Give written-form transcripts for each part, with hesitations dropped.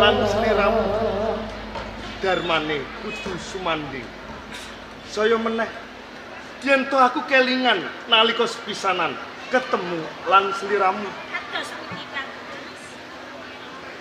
lan sliramu darmane kudu sumanding. Saya meneh yen to aku kelingan nalika sepisanan ketemu lan sliramu. Kados pundi Kangmas?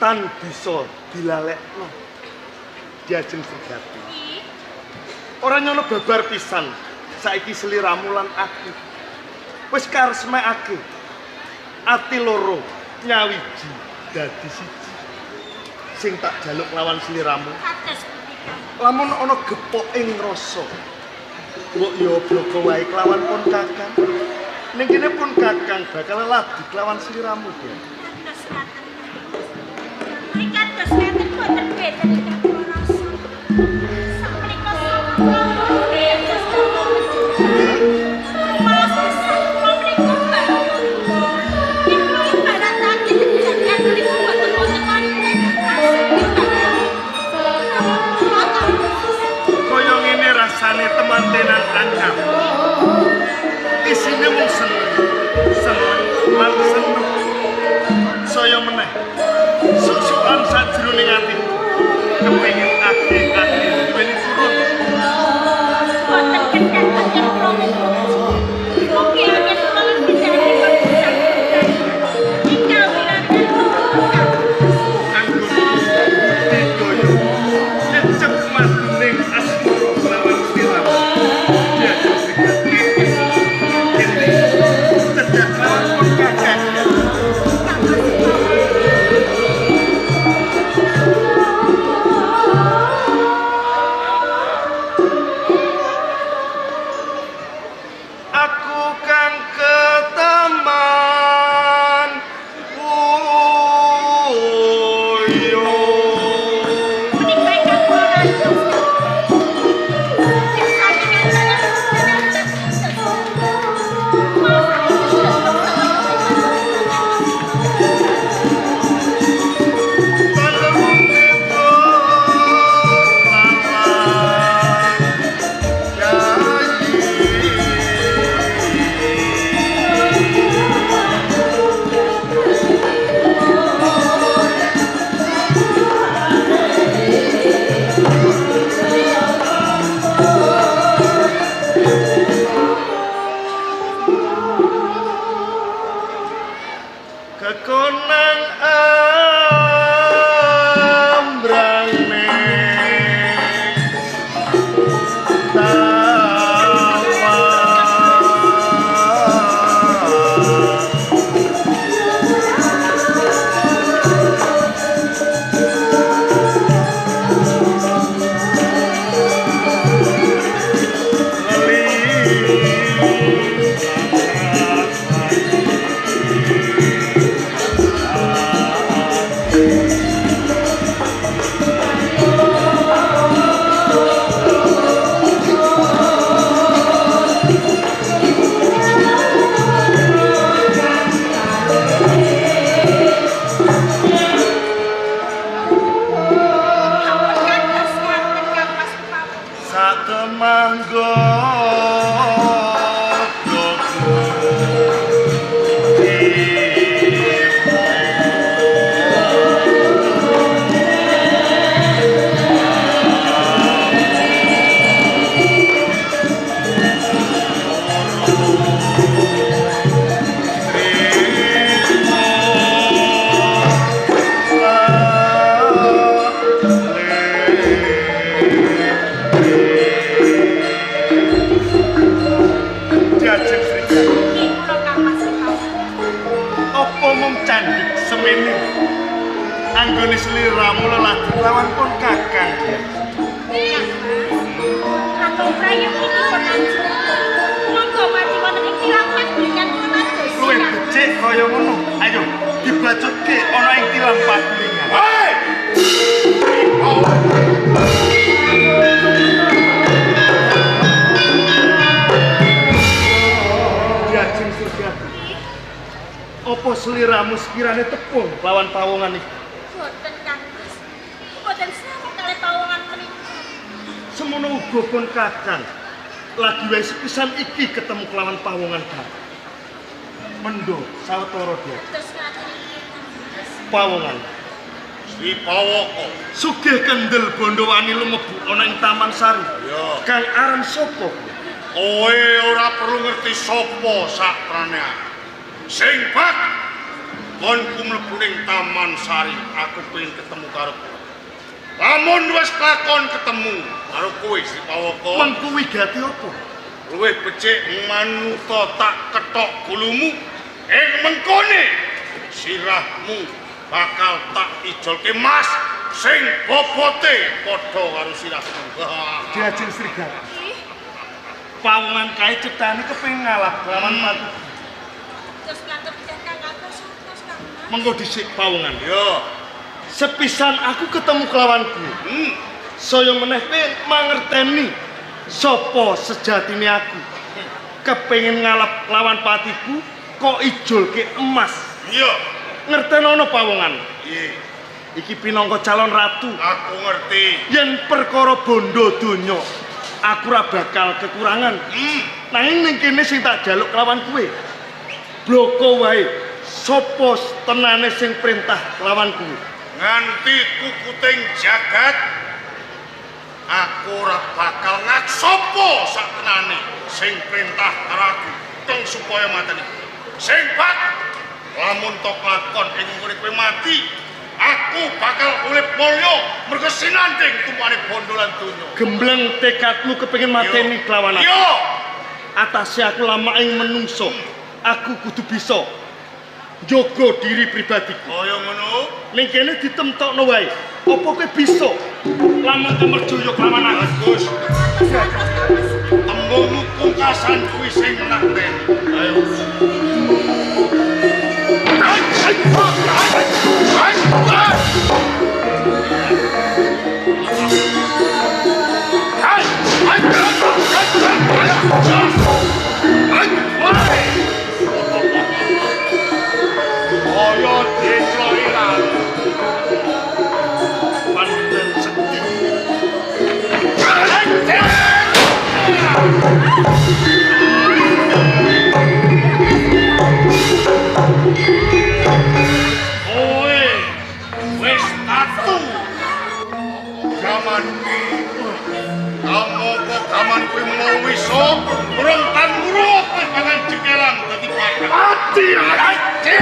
Tan bisa dilalekno Diajeng Sugati. Ora nyono babar pisan saiki sliramu lan aku wis karesmekake ati loro nyawiji dadi siji sing tak jaluk lawan sliramu. Kados pundi Kangmas? Lamun ana gepok ing rasa mbok ya bloko wae kelawan pun kakang. Ning kene pun kakang bakal ladi kelawan sliramu ya. Kados ngaten. Kados ngaten boten beda kanggo rasa. Sapunika rasane temantenan anyar isine mung seneng lan seneng saya meneh susukan sajroning atiku kepengin ati-ati duweni turun boten kendhat boten promo mugi angin kula bidhane perpisahan ingkang wilanten anggun digoyo ecep maduning asmara lawan sliramu Diajeng Sugati kene cedak lawan pun kakang. Aku kang keteman uyo menika kanggo rasa kekonang ambrane satemanggo Diajeng Sugati apa mung candhik semene anggone sliramu leladi lawan pun kakang ya. Atau prayogipun monggo mati wonten ing tilang padulikan kula mados. Luwih becik kaya ngono. Ayo dibacutke ana ing tilang padulingan. Hei! Diajeng Sugati. Apa sliramu sekirane tepung lawan pawongan iki? Boten Kangmas. Boten sawet kalih pawongan menika. Semono uga pun kakang. Lagi wae sepisan iki ketemu kelawan pawongan kakang. Mendo sawetara dia. Kados ngaten iki Kangmas. Pawongan. Sri Pawaka. Sugih kendel bondo wani lumebu ana ing Taman Sari. Ya. Kang aran sapa? Kowe ora perlu ngerti sapa saprane. Sing bak kon mlebu ning Taman Sari, aku pengen ketemu karo kowe. Lamun wis lakon ketemu karo kowe Sri Pawaka. Mengku wigati apa? Luwih becik manuta tak ketok gulumu ing mengkone sirahmu bakal tak ijolke mas sing bobote padha karo sirahmu. Diajeng Srigala. Pawongan kae cetane kepengin ngalap lawan Pati. Terus ngatur Kang Agus terus Kang. Mengko dhisik pawongan. Ya. Sepisan aku ketemu kelawanku. Saya meneh mangerteni sapa sejatine aku. Kepengin ngalap lawan patiku kok ijolke emas. Iya. Ngertenono pawongan. Iya. Iki pinangka calon ratu. Aku ngerti. Yen perkara bondo donya, aku ora bakal kekurangan. Nanging ning kene sing tak jaluk kelawan kowe. Bloko wae. Sapa tenane sing perintah kelawan kowe? Nganti kukuting jagat aku ora bakal ngasopo saktenane sing perintah karo aku teng supaya mateni. Sing bak lamun tok lakon ing ngene kowe mati, aku bakal urip mulya mergo sinanding tumpane bondo lan donya. Gembleng tekadmu kepengin mateni kelawan aku. Yo. Atase aku lama ing menungso, aku kudu bisa njaga diri pribadiku. Kaya ngono. Ning kene ditemtokno wae. Apa kowe bisa lamun kemerjoyo kelawan aku? Bagus. Tembungmu pungkasan kuwi sing nakten. Ayo. Kaya dicloi lan Pancen sedih. kowe wis tatu gaman kamu kok gaman kuwi mau iso urung tan nguruk pangan jekelan dadi pakar mati aja.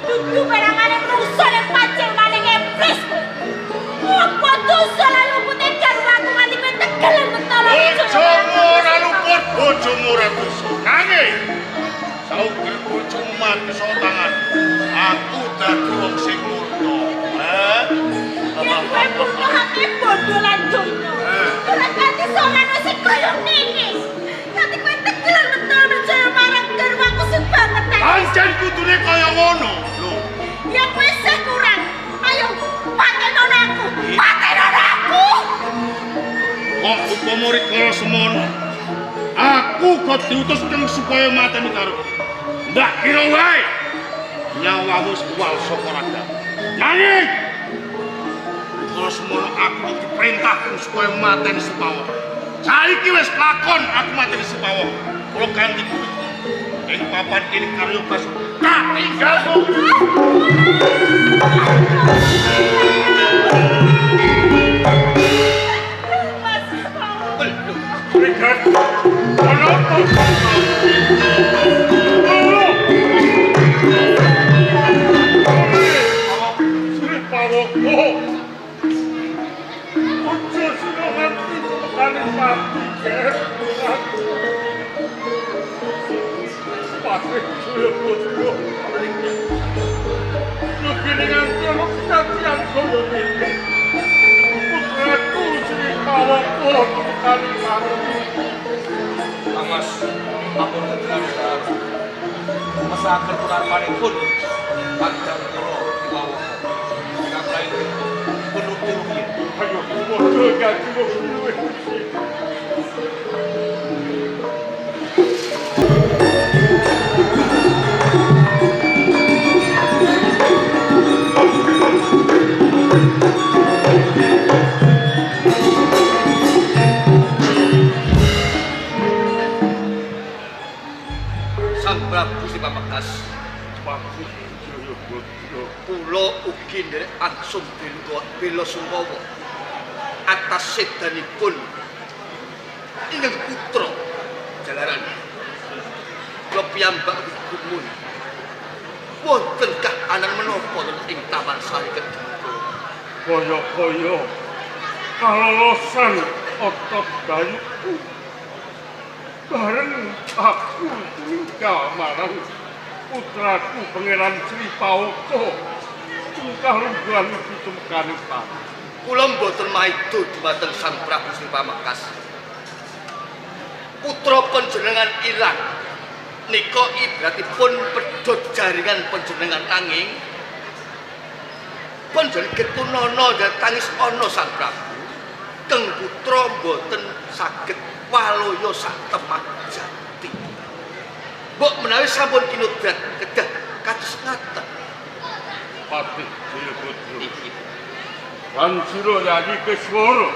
Dudu barangane rusa nek pancen maling iblis. Apa dosa lalu putih karo aku nganti pentegelen mentolo. Bojomu ora luput, bojomu ora dosa. Nanging sauger bojomu mati saka tangan. Aku dadi wong sing murka. Yen kowe buka hati bondo lan donya. Ora kanthi sowan sing koyo ngene. Nanti kowe tegelen mentolo percaya marang garwaku sing banget. Pancen kudune kaya ngono. Lho, Ya kowe sih kurang. Ayo patenono aku. Patenono aku. kok upama rikala semono aku kok diutus keng supaya mateni karo kowe. Ndak kira wae nyawamu sewal saka raga. Nanging rikala semono aku diperintah supaya mateni Supawa. Saiki wis lakon aku mateni Supawa. Kula ganti ing papan kene karya bas tak tinggalmu. Mas, Rekan, kenapa? Sri Pawaka, ojo sira nganti tekan mati, Ger. Pati suyo putra. Nugini nganti ana kejadian kaya ngene. Putraku Sri Pawaka tekan mati. Mas, ampun dengan masakan pun panjang kuro di bawah. Dengan lain penuh rugi. Ayo, bodoh ganti wong luwih. Sang Prabu Gusti Pamungkas. Prabu Jayabatra. Kula ugi nderek angsum bela sungkawa atas sedanipun ingkang putra jalaran. Kula piyambak gumun wonten kahanan menapa ing Taman Sari Kediri. Kaya-kaya kalolosan otot dayuku bareng aku ninggal marang putraku Pangeran Sri Pawoko tungkah lungguhan iki tumekane Pak. Kula mboten maido dumateng Sang Prabu Sri Pamungkas. Putra panjenengan ilang nika ibratipun pedhot jaringan panjenengan nanging panjenengan ketunana tangis ana Sang Prabu. Keng putra mboten saged walaya sak temah jati. Mbok menawi sampun kinudrat kedah kados ngaten. Patih Jayabatra. Wansira Yayi Kiswara.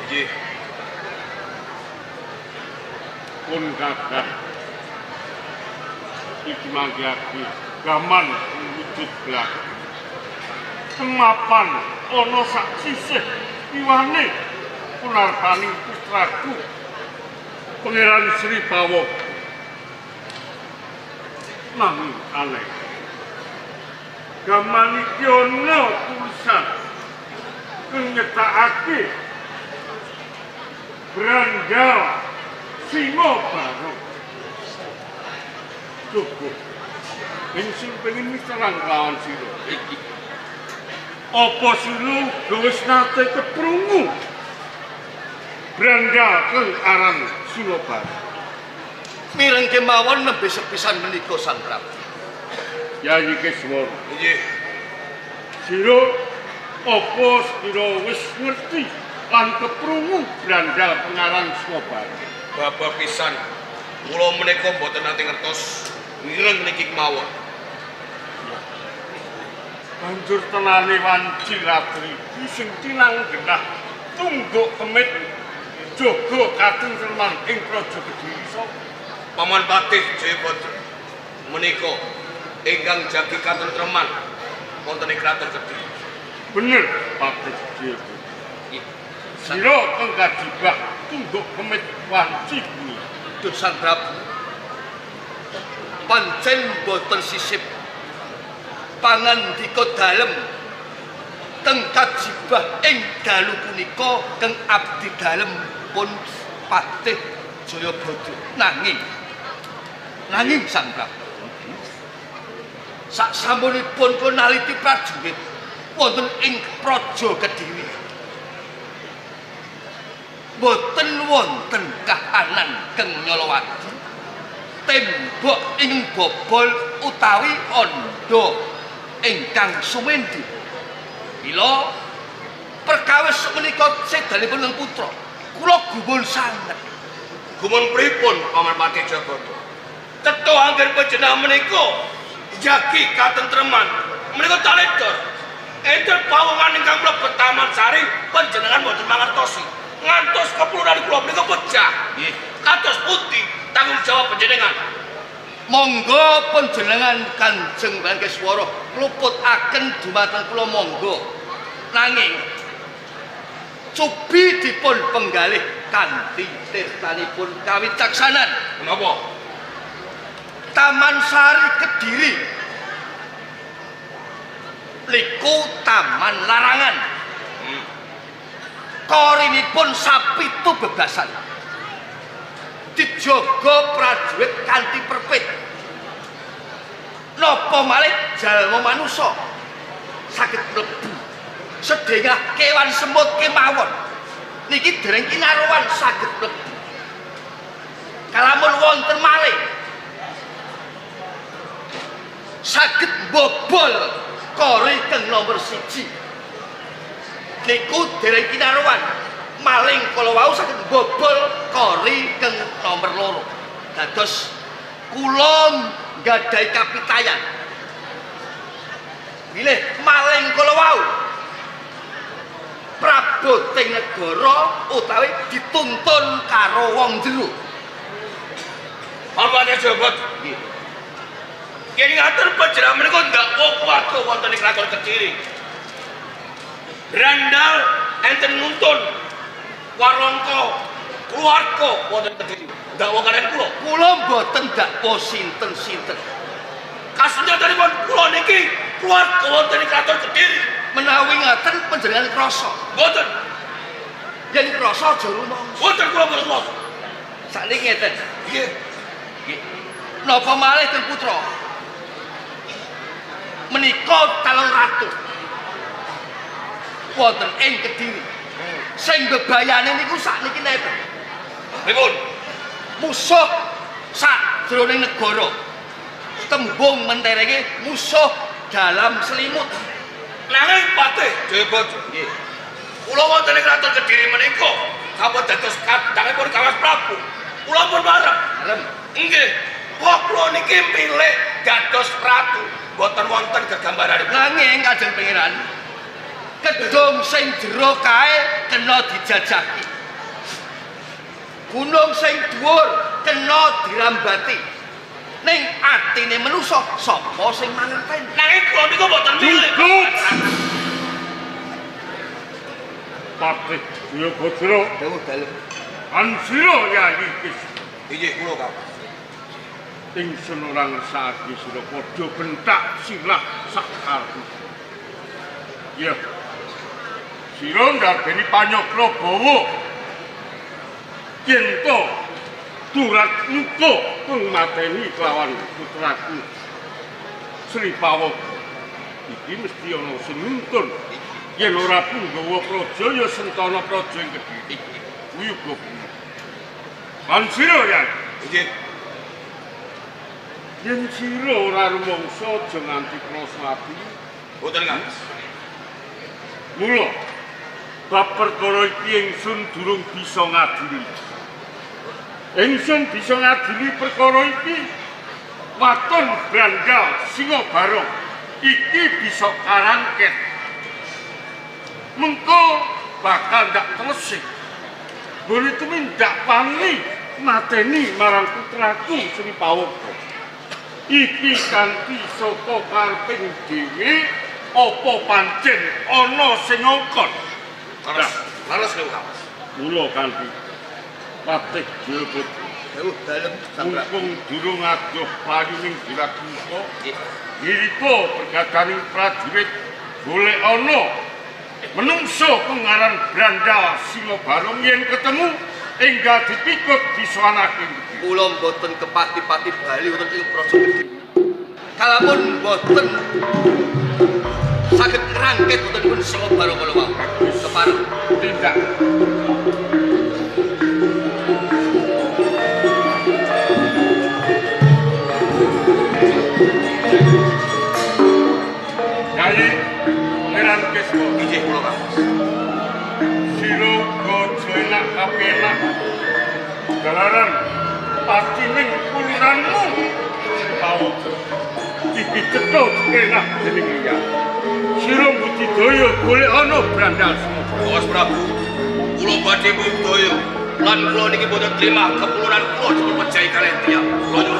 Nggih. Pun gagah iki manggihake gaman wujud blak. Kemapan ana sak sisih kiwane Kunarpani putraku Pangeran Sri Pawoko. Nanging aneh. Gaman iki ana tulisan kang nyetakake Branggal Singo Barong. Cukup. Sing pengen miserang lawan sira iki. Apa sira wis nate keprungu? Branggal kang aran Singo Barong. Mireng kemawon nembe sepisan menika Sang Prabu. Yayi Kiswara. Nggih. Sira apa sira wis ngerti lan keprungu Branggal pengaran Singo Barong? Bapak pisan, kula menika mboten nate ngertos mireng niki kemawon. Banjur tenane wanci ratri sing tinang genah tungguk kemit jaga katentreman ing Praja Kediri sapa? Paman Patih Jayabatra menika ingkang jagi katentreman wonten ing Kraton Kediri. Bener, Patih Jayabatra. Sira kang kajibah tungguk kemit wanci kuwi. Duh Sang Prabu, pancen boten sisip pangandika dalem teng kajibah ing dalu punika kang abdi dalem pun Patih Jayabatra. Nanging Sang Prabu, sak sampunipun kula naliti prajurit wonten ing Praja Kediri boten wonten kahanan keng nyolowati tembok ing bobol utawi anda ingkang sumendi. Mila perkawis menika sedanipun Neng Putra kula gumun sanget. Gumun pripun Paman Patih Jayabatra? Cetha angger panjenengan menika jagi katentreman menika taledor. Enten pawongan ingkang mlebet Taman Sari panjenengan boten mangertosi. Ngantos kepuluhan kula menika pecah. Nggih, Kados pundi tanggung jawab panjenengan? monggo panjenengan Kanjeng Bangkeswara ngluputaken dumateng kula monggo. Nanging cubi dipun penggalih kanthi tirtanipun kawicaksanan. Menapa? Taman Sari Kediri niku taman larangan. Korinipun sapitu bebasan. Dijaga prajurit kanthi perpit. Napa malih jalma manusa saged mlebu sedengah kewan semut kemawon. Niki dereng kinaruan saged mlebu. Kalamun wonten malih saged bobol kori kang nomor 1. Niku dereng kinaruan maling kala wau saged bobol kori kang nomor 2. Dados kula nggadahi kapitayan bilih maling kala wau praboting negara utawi dituntun karo wong jero. Pamanipun Jogod. Yen ngatur panjenengan menika ndak warga wonten ing kraton Kediri. Randal enten nuntun warangka keluarga wonten Kediri. Ndak wong kalian kula. Kula mboten dakwa sinten-sinten. Kasunyatanipun kula niki keluarga wonten ing kraton Kediri. Menawi ngaten panjenengan krasa. Mboten. Yen krasa aja rumangsa. Mboten kula mboten. Sakniki ngeten. Nggih. Nggih. Napa malih Kang Putra? Menika calon ratu. Wonten ing Kediri. Sing bebayane niku sakniki neten. Pripun? Musuh sak jroning negara. Tembung menterenge musuh dalam selimut. Nanging Patih Jayabot. Nggih. Kula wonten ing kraton Kediri menika sampun dados kadangipun Kawas Prabu. Kula pun bareng. Arem. Nggih. Kok kula niki milih dados ratu boten wonten gegambaranipun. Nanging Kanjeng Pangeran, gedung sing jero kae kena dijajaki. Gunung sing dhuwur kena dirambati. Ning atine manusa sapa sing mangerteni? Nanging kula niku boten milih. Cukup. Patih Jayabatra Dawuh dalem. ansira Yayi Kis. Inggih kula Kang. Ingsun ora ngersakake sira padha bentak silah sakarep. Ya. Sira ndarbeni panyokra bawa. Yen to turat nuko kang mateni kelawan putraku Sri Pawok. Iki mesti ana sing nuntun. Yen ora pun gawa praja ya sentana praja ing Kediri. Kuwi uga. Ansira ya. Inggih. Yen sira ora rumangsa aja nganti krasa ati. Boten Kang. Mula bab perkara iki ingsun durung bisa ngadili. Ingsun bisa ngadili perkara iki waton Brandal Singa Barong iki bisa karangket. Mengko bakal ndak telesik. Boleh tumindak pangli mateni marang putraku Sri Pawoko. Iki kanthi saka kareping dhewe apa pancen ana sing ngongkon. Laras lho Kang. Mula kanthi Patih Jayabatra Dawuh dalem Samrak. mumpung durung adoh payuning Diratmika Nggih. nirika pergadaning prajurit golek ana menungso pengaran Brandal Singa Barong yen ketemu enggal dipikut disowanake. Kula mboten kepati-pati bali wonten ing Praja Kediri. Kalamun mboten saged ngrangket wontenipun Singa Barong kala wau. Kepareng Tindak. Yayi Pangeran Keswa. Inggih kula Kang. Sira aja enak kapenak. Jalaran pacining kulunanmu tau iki cetha enak dening iya. Sira budidaya golek ana Brandal Singa. Kawas Prabu. Kula badhe budaya lan kula niki boten terima kepuluran kula dipercayai kalian tiyang. Kula